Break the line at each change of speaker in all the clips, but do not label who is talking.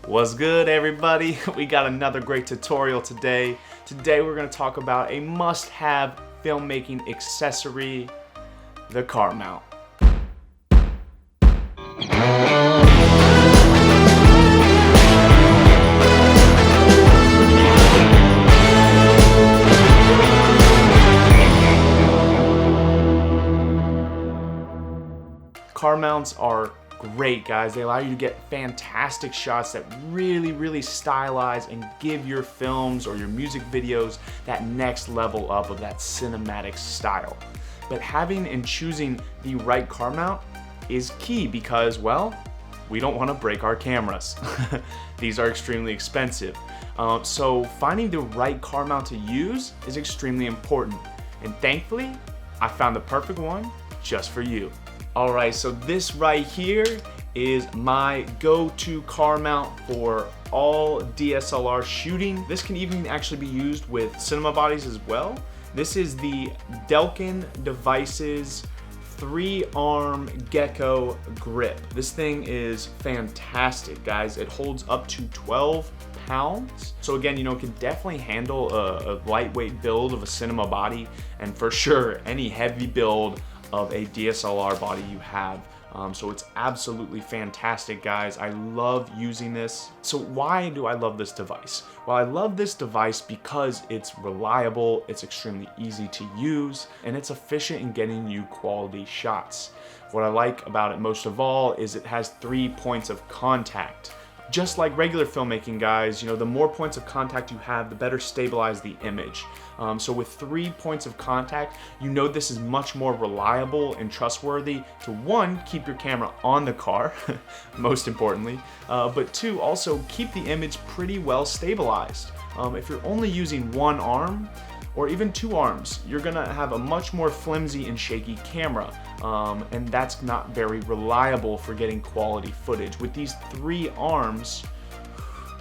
What's good, everybody? We got another great tutorial today. Today we're going to talk about a must-have filmmaking accessory, the car mount. Car mounts are great, guys. They allow you to get fantastic shots that really stylize and give your films or your music videos that next level up of that cinematic style. But having and choosing the right car mount is key because, well, we don't want to break our cameras. These are extremely expensive. So finding the right car mount to use is extremely important. And thankfully, I found the perfect one just for you. Alright, so this right here is my go-to car mount for all DSLR shooting. This can even actually be used with cinema bodies as well. This is the Delkin Devices 3-arm gecko grip. This thing is fantastic, guys. It holds up to 12 pounds. So again, it can definitely handle a lightweight build of a cinema body, and for sure, any heavy build of a DSLR body you have. So it's absolutely fantastic, guys. I love using this. So why do I love this device? Well, I love this device because it's reliable, it's extremely easy to use, and it's efficient in getting you quality shots. What I like about it most of all is it has 3 points of contact. Just like regular filmmaking, guys, the more points of contact you have, the better stabilize the image. So with 3 points of contact, this is much more reliable and trustworthy to, 1, keep your camera on the car, most importantly, but 2, also keep the image pretty well stabilized. If you're only using 1 arm, or even 2 arms, you're gonna have a much more flimsy and shaky camera, and that's not very reliable for getting quality footage. With these 3 arms,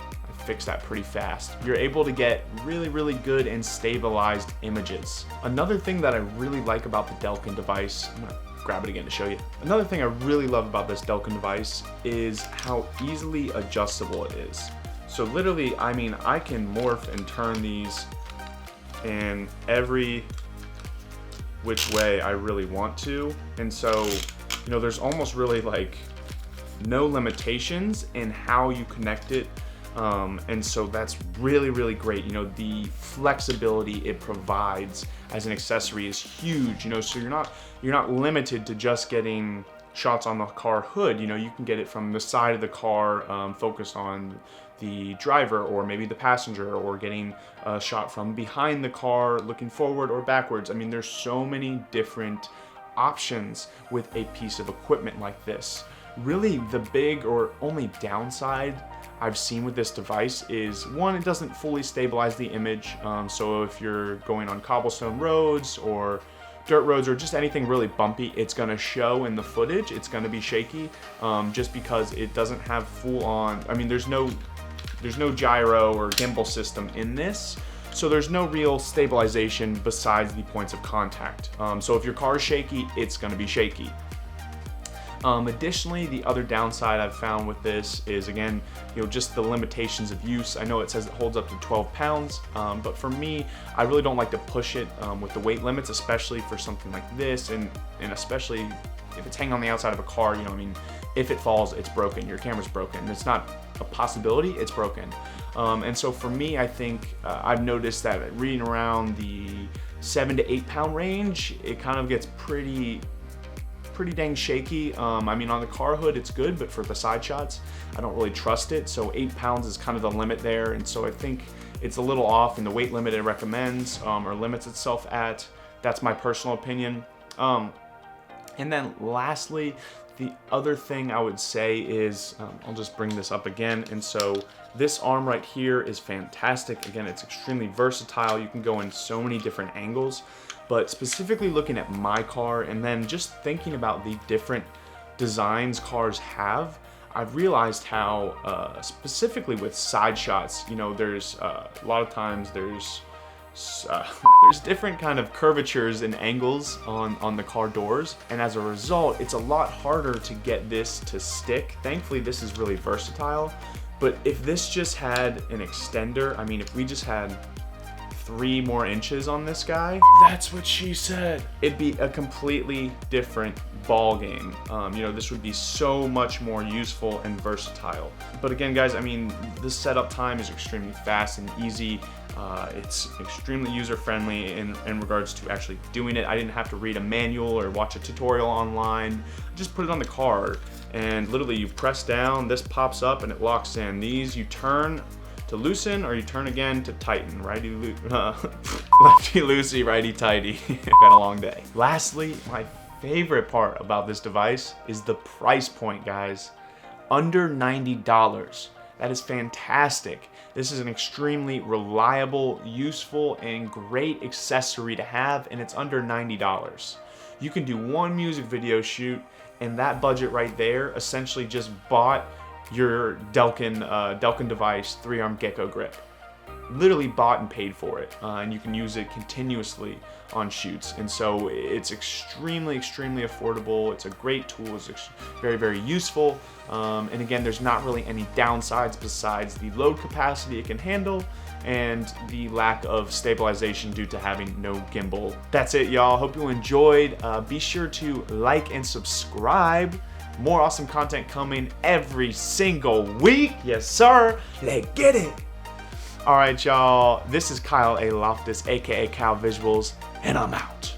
I fixed that pretty fast, you're able to get really good and stabilized images. Another thing that I really like about the Delkin device, I'm gonna grab it again to show you. Another thing I really love about this Delkin device is how easily adjustable it is. So literally, I can morph and turn these in every which way I really want to, and so there's almost really like no limitations in how you connect it, and so that's really great. The flexibility it provides as an accessory is huge. So you're not limited to just getting shots on the car hood. You can get it from the side of the car, focused on the driver or maybe the passenger, or getting a shot from behind the car looking forward or backwards. There's so many different options with a piece of equipment like this. Really, the big or only downside I've seen with this device is, 1, it doesn't fully stabilize the image. So if you're going on cobblestone roads or dirt roads or just anything really bumpy, it's gonna show in the footage. It's gonna be shaky, just because it doesn't have full on, there's no gyro or gimbal system in this, so there's no real stabilization besides the points of contact. So if your car is shaky, it's gonna be shaky. Additionally, the other downside I've found with this is, again, just the limitations of use. I know it says it holds up to 12 pounds, but for me, I really don't like to push it with the weight limits, especially for something like this, and especially if it's hanging on the outside of a car. If it falls, it's broken. Your camera's broken. It's not a possibility, it's broken. And so for me, I think I've noticed that reading around the 7 to 8 pound range, it kind of gets pretty dang shaky. On the car hood it's good, but for the side shots, I don't really trust it. So 8 pounds is kind of the limit there, and so I think it's a little off in the weight limit it recommends, or limits itself at. That's my personal opinion. And then lastly, the other thing I would say is, I'll just bring this up again, and so this arm right here is fantastic. Again, it's extremely versatile. You can go in so many different angles, but specifically looking at my car and then just thinking about the different designs cars have, I've realized how, specifically with side shots, there's a lot of times there's different kind of curvatures and angles on the car doors, and as a result, it's a lot harder to get this to stick. Thankfully, this is really versatile, But if this just had an extender, I mean, if we just had 3 more inches on this guy, that's what she said, it'd be a completely different ball game. You know, this would be so much more useful and versatile. But again, guys, I mean, the setup time is extremely fast and easy. It's extremely user-friendly in regards to actually doing it. I didn't have to read a manual or watch a tutorial online. Just put it on the card, and literally you press down, this pops up and it locks in. These you turn to loosen, or you turn again to tighten. Lefty loosey, righty tighty. Been a long day. Lastly, my favorite part about this device is the price point, guys. Under $90. That is fantastic. This is an extremely reliable, useful, and great accessory to have, and it's under $90. You can do one music video shoot, and that budget right there essentially just bought your Delkin device 3-arm gecko grip. Literally bought and paid for it, and you can use it continuously on shoots. And so it's extremely affordable. It's a great tool. It's very useful. And again, there's not really any downsides besides the load capacity it can handle and the lack of stabilization due to having no gimbal. That's it, y'all. Hope you enjoyed. Be sure to like and subscribe. More awesome content coming every single week. Yes, sir. Let's get it. All right, y'all. This is Kyle A. Loftus, aka Kyle Visuals, and I'm out.